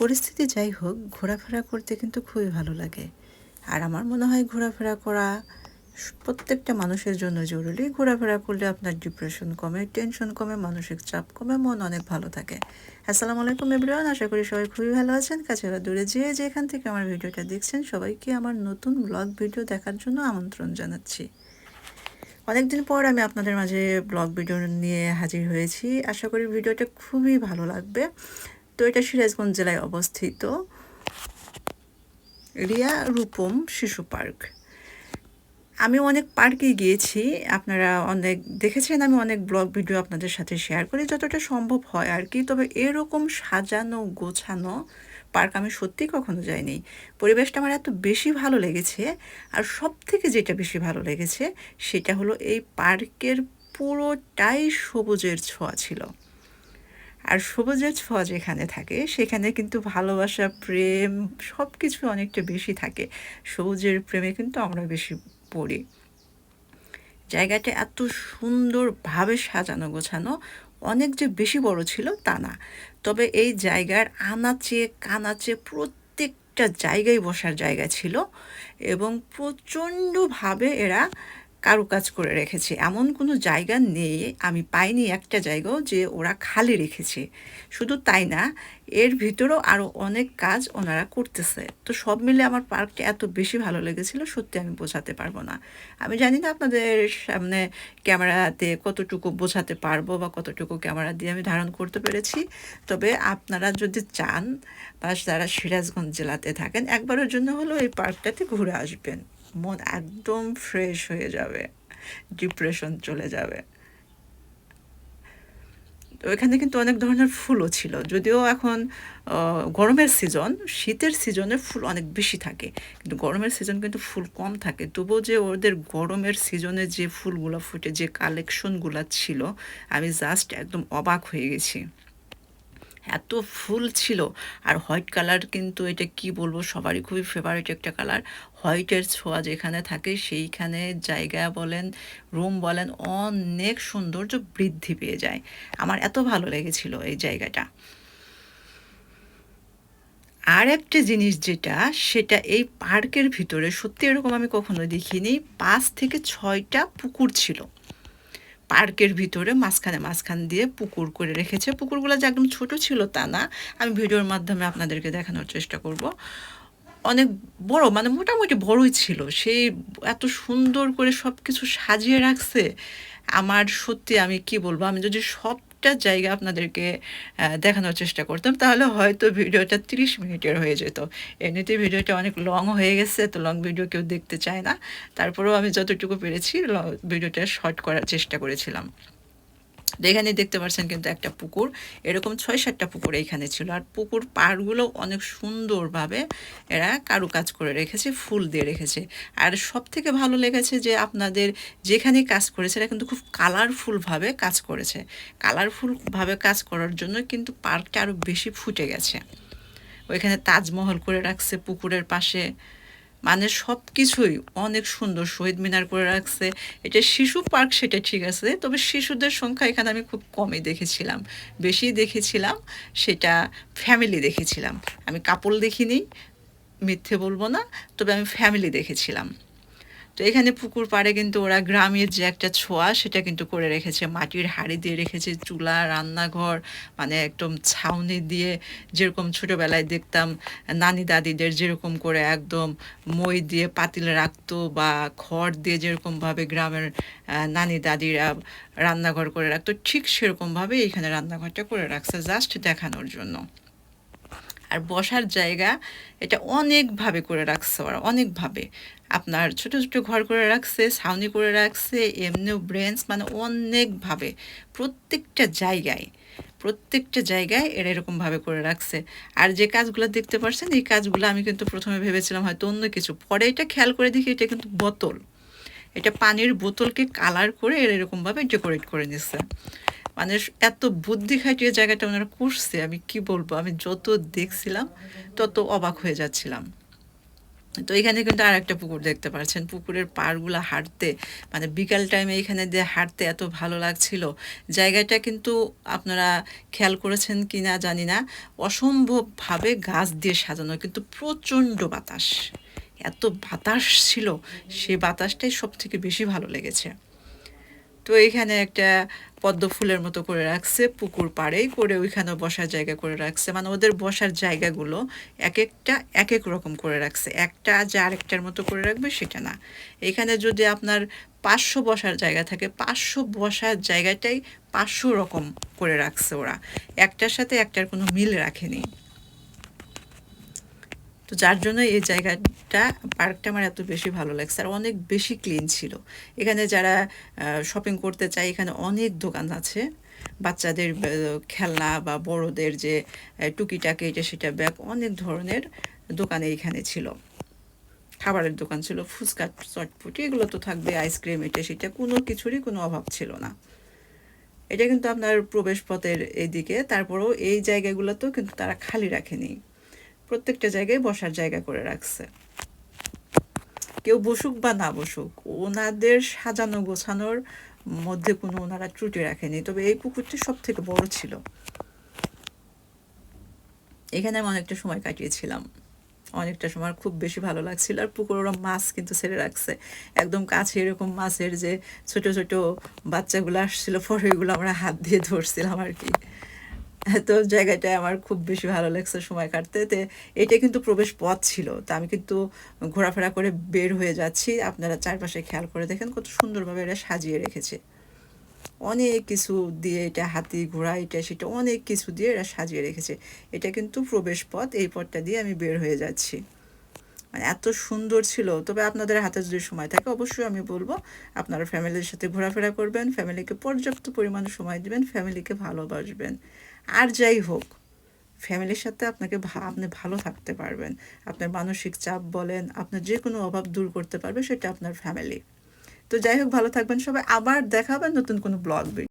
পরিস্থিতি যাই হোক, ঘোরাফেরা করতে কিন্তু খুবই ভালো লাগে। আর আমার মনে হয় ঘোরাফেরা করা প্রত্যেকটা মানুষের জন্য জরুরি। ঘোরাফেরা করলে আপনার ডিপ্রেশন কমে, টেনশন কমে, মানসিক চাপ কমে, মন অনেক ভালো থাকে। আসসালামু আলাইকুম এভরিওয়ান, আশা করি সবাই খুবই ভালো আছেন। কাছে বা দূরে যেখান থেকে আমার ভিডিওটা দেখছেন, সবাইকে আমার নতুন ব্লগ ভিডিও দেখার জন্য আমন্ত্রণ জানাচ্ছি। অনেকদিন পর আমি আপনাদের মাঝে ব্লগ ভিডিও নিয়ে হাজির হয়েছি। আশা করি ভিডিওটা খুবই ভালো লাগবে। তো এটা সিরাজগঞ্জ জেলায় অবস্থিত রিয়া রূপম শিশু পার্ক। আমি অনেক পার্কে গিয়েছি, আপনারা অনেক দেখেছেন। আমি অনেক ব্লগ ভিডিও আপনাদের সাথে শেয়ার করি যতটা সম্ভব হয় আর কি। তবে এরকম সাজানো গোছানো পার্ক আমি সত্যি কখনো যাইনি। পরিবেশটা আমার এত বেশি ভালো লেগেছে। আর সব থেকে যেটা বেশি ভালো লেগেছে সেটা হলো এই পার্কের পুরোটাই সবুজের ছোঁয়া ছিল। আর সবুজের ছোঁয়া যেখানে থাকে সেখানে কিন্তু ভালোবাসা, প্রেম সব কিছু অনেকটা বেশি থাকে। সবুজের প্রেমে কিন্তু আমরা বেশি পড়ি। জায়গাটা এত সুন্দরভাবে সাজানো গোছানো, অনেক যে বেশি বড় ছিল তা না। তবে এই জায়গার আনাচে কানাচে প্রত্যেকটা জায়গায় বসার জায়গা ছিল এবং প্রচণ্ডভাবে এরা কারুকাজ করে রেখেছে। এমন কোনো জায়গা নেই, আমি পাইনি একটা জায়গাও যে ওরা খালি রেখেছে। শুধু তাই না, এর ভিতরেও আরও অনেক কাজ ওনারা করতেছে। তো সব মিলে আমার পার্কটা এত বেশি ভালো লেগেছিল, সত্যি আমি বোঝাতে পারবো না। আমি জানি না আপনাদের সামনে ক্যামেরাতে কতটুকু বোঝাতে পারবো বা কতটুকু ক্যামেরা দিয়ে আমি ধারণ করতে পেরেছি। তবে আপনারা যদি চান বা যারা সিরাজগঞ্জ জেলাতে থাকেন, একবারের জন্য হলেও এই পার্কটাতে ঘুরে আসবেন। মন একদম ফ্রেশ হয়ে যাবে, ডিপ্রেশন চলে যাবে। তো এখানে কিন্তু অনেক ধরনের ফুলও ছিল, যদিও এখন গরমের সিজন, শীতের সিজনে ফুল অনেক বেশি থাকে, কিন্তু গরমের সিজন কিন্তু ফুল কম থাকে। তবুও যে ওদের গরমের সিজনে যে ফুলগুলো ফুটে, যে কালেকশনগুলো ছিল, আমি জাস্ট একদম অবাক হয়ে গেছি। এত ফুল ছিল। আর হোয়াইট কালার কিন্তু এটা কি বলবো, সবারই খুবই ফেভারিট একটা কালার। হোয়াইটের ছোঁয়া যেখানে থাকে সেইখানে জায়গা বলেন, রুম বলেন, অনেক সৌন্দর্য বৃদ্ধি পেয়ে যায়। আমার এত ভালো লেগেছিল এই জায়গাটা। আর একটা জিনিস যেটা, সেটা এই পার্কের ভিতরে সত্যি এরকম আমি কখনো দেখিনি, 5 থেকে 6টা পুকুর ছিল পার্কের ভিতরে। মাঝখান দিয়ে পুকুর করে রেখেছে। পুকুরগুলো যে একদম ছোট ছিল তা না, আমি ভিডিওর মাধ্যমে আপনাদেরকে দেখানোর চেষ্টা করব। অনেক বড়, মানে মোটামুটি বড়ই ছিল। সেই এত সুন্দর করে সব কিছু সাজিয়ে রাখছে। আমার সত্যি, আমি কি বলবো, আমি যদি সবটা জায়গা আপনাদেরকে দেখানোর চেষ্টা করতাম তাহলে হয়তো ভিডিওটা 30 মিনিটের হয়ে যেত। এমনিতেই ভিডিওটা অনেক লং হয়ে গেছে, তো লং ভিডিও কেউ দেখতে চায় না। তারপরেও আমি যতটুকু পেরেছি ভিডিওটা শর্ট করার চেষ্টা করেছিলাম। এখানে দেখতে পাচ্ছেন কিন্তু একটা পুকুর, এরকম 6-7টা পুকুর এইখানে ছিল। আর পুকুর পাড়গুলো অনেক সুন্দরভাবে এরা কারুকাজ করে রেখেছে, ফুল দিয়ে রেখেছে। আর সব থেকে ভালো লেগেছে যে আপনাদের যেখানে কাজ করেছে এরা কিন্তু খুব কালারফুলভাবে কাজ করেছে। কালারফুলভাবে কাজ করার জন্য কিন্তু পার্কটা আরও বেশি ফুটে গেছে। ওইখানে তাজমহল করে রাখছে পুকুরের পাশে, মানে সব কিছুই অনেক সুন্দর। শহীদ মিনার করে রাখছে। এটা শিশু পার্ক, সেটা ঠিক আছে, তবে শিশুদের সংখ্যা এখানে আমি খুব কমই দেখেছিলাম। বেশি দেখেছিলাম সেটা ফ্যামিলি দেখেছিলাম, আমি কাপল দেখিনি, মিথ্যে বলবো না, তবে আমি ফ্যামিলি দেখেছিলাম। তো এখানে পুকুর পাড়ে কিন্তু ওরা গ্রামের যে একটা ছোঁয়া সেটা কিন্তু করে রেখেছে। মাটির হাঁড়ি দিয়ে রেখেছে, চুলা, রান্নাঘর, মানে একদম ছাউনি দিয়ে, যেরকম ছোটোবেলায় দেখতাম নানি দাদিদের যেরকম করে একদম মই দিয়ে পাতিলে রাখতো, বা খড় দিয়ে যেরকমভাবে গ্রামের নানি দাদিরা রান্নাঘর করে রাখতো, ঠিক সেরকমভাবে এখানে রান্নাঘরটা করে রাখছে জাস্ট দেখানোর জন্য। আর বসার জায়গা এটা অনেকভাবে করে রাখছে ওরা, অনেকভাবে। আপনার ছোট ছোট ঘর করে রাখছে, ছাউনি করে রাখছে, এমনিও ব্রেঞ্চ, মানে অনেকভাবে প্রত্যেকটা জায়গায় এরা এরকমভাবে করে রাখছে। আর যে কাজগুলো দেখতে পাচ্ছেন, এই কাজগুলো আমি কিন্তু প্রথমে ভেবেছিলাম হয়তো অন্য কিছু, পরে এটা খেয়াল করে দেখি এটা কিন্তু বোতল। এটা পানির বোতলকে কালার করে এরা এরকমভাবে ডেকোরেট করে নিচ্ছে। মানে এত বুদ্ধি খাটিয়ে জায়গাটা ওনারা করছে, আমি কি বলবো, আমি যত দেখছিলাম তত অবাক হয়ে যাচ্ছিলাম। তো এখানে কিন্তু আরেকটা পুকুর দেখতে পাচ্ছেন। পুকুরের পাড়গুলা হাঁটতে মানে বিকাল টাইমে এখানে দিয়ে হাঁটতে এত ভালো লাগছিল। জায়গাটা কিন্তু আপনারা খেয়াল করেছেন কিনা জানি না। অসম্ভবভাবে গাছ দিয়ে সাজানো, কিন্তু প্রচণ্ড বাতাস। এত বাতাস ছিল, সে বাতাসটাই সবথেকে বেশি ভালো লেগেছে। তো এইখানে একটা পদ্ম ফুলের মতো করে রাখছে, পুকুর পাড়েই করে ওইখানে বসার জায়গা করে রাখছে। মানে ওদের বসার জায়গাগুলো এক একটা এক এক রকম করে রাখছে, একটা যে আরেকটার মতো করে রাখবে সেটা না। এখানে যদি আপনার 500 বসার জায়গা থাকে, 500 বসার জায়গাটাই 500 রকম করে রাখছে ওরা, একটার সাথে একটার কোনো মিল রাখেনি। তো যার জন্য এই জায়গাটা, পার্কটা আমার এত বেশি ভালো লাগছে, আর অনেক বেশি ক্লিন ছিল। এখানে যারা শপিং করতে চায়, এখানে অনেক দোকান আছে, বাচ্চাদের খেলনা বা বড়দের যে টুকিটাকি এটা সেটা ব্যাগ, অনেক ধরনের দোকানে এখানে ছিল। খাবারের দোকান ছিল, ফুচকা চটপটি এগুলো তো থাকবে, আইসক্রিম এটা সেটা, কোনো কিছুরই কোনো অভাব ছিল না। এটা কিন্তু আপনার প্রবেশ পথের এইদিকে। তারপরেও এই জায়গাগুলোতেও কিন্তু তারা খালি রাখেনি, প্রত্যেকটা জায়গায় বসার জায়গা করে রাখছে। কেউ বসুক বা না বসুক, ওনাদের সাজানো গোছানোর মধ্যে কোনো ওনারা ত্রুটি রাখেনি। তবে এই পুকুরটি সব থেকে বড় ছিল, এখানে আমি অনেকটা সময় কাটিয়েছিলাম। অনেকটা সময় খুব বেশি ভালো লাগছিল। আর পুকুর ওরা মাছ কিন্তু ছেড়ে রাখছে একদম কাছে, এরকম মাছের যে ছোট ছোট বাচ্চাগুলো আসছিল, পরে এগুলো আমরা হাত দিয়ে ধরছিলাম আর কি। তো জায়গাটায় আমার খুব বেশি ভালো লাগছে সময় কাটতে। তো এটা কিন্তু প্রবেশ পথ ছিল, তা আমি কিন্তু ঘোরাফেরা করে বের হয়ে যাচ্ছি। আপনারা চারপাশে খেয়াল করে দেখেন কত সুন্দরভাবে এরা সাজিয়ে রেখেছে, অনেক কিছু দিয়ে, এটা হাতি ঘোড়া এটা সেটা অনেক কিছু দিয়ে এরা সাজিয়ে রেখেছে। এটা কিন্তু প্রবেশ পথ, এই পথটা দিয়ে আমি বের হয়ে যাচ্ছি। মানে এত সুন্দর ছিল। তবে আপনাদের হাতে যদি সময় থাকে, অবশ্যই আমি বলবো আপনারা ফ্যামিলির সাথে ঘোরাফেরা করবেন, ফ্যামিলিকে পর্যাপ্ত পরিমাণে সময় দিবেন, ফ্যামিলিকে ভালোবাসবেন। আর যাই হোক, ফ্যামিলির সাথে আপনি ভালো থাকতে পারবেন। আপনার মানসিক চাপ বলেন, আপনার যে কোনো অভাব দূর করতে পারবে সেটা আপনার ফ্যামিলি। তো যাই হোক, ভালো থাকবেন সবাই, আবার দেখা হবে নতুন কোনো ব্লগ ভিডিও।